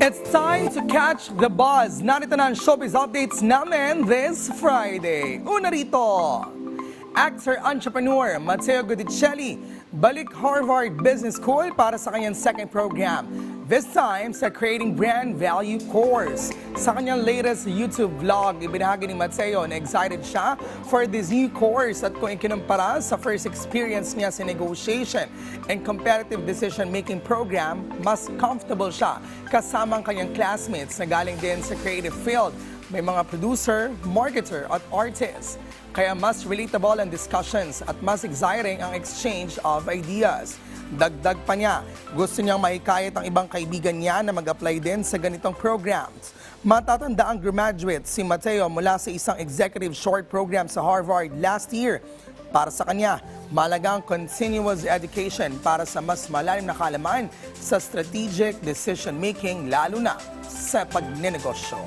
It's time to catch the buzz. Narito na ang showbiz updates namin this Friday. Una rito, actor-entrepreneur Matteo Guidicelli balik Harvard Business School para sa kanyang second program. This time sa Creating Brand Value course. Sa kanyang latest YouTube vlog, ibinahagi ni Matteo na excited siya for this new course at kung ikinumpara sa first experience niya sa negotiation and competitive decision-making program, mas comfortable siya kasama ang kanyang classmates na galing din sa creative field. May mga producer, marketer at artist. Kaya mas relatable ang discussions at mas exciting ang exchange of ideas. Dagdag pa niya, gusto niyang mahikayat ang ibang kaibigan niya na mag-apply din sa ganitong programs. Matatanda ang graduate si Matteo mula sa isang executive short program sa Harvard last year. Para sa kanya, mahalaga ang continuous education para sa mas malalim na kaalaman sa strategic decision-making lalo na sa pagnenegosyo.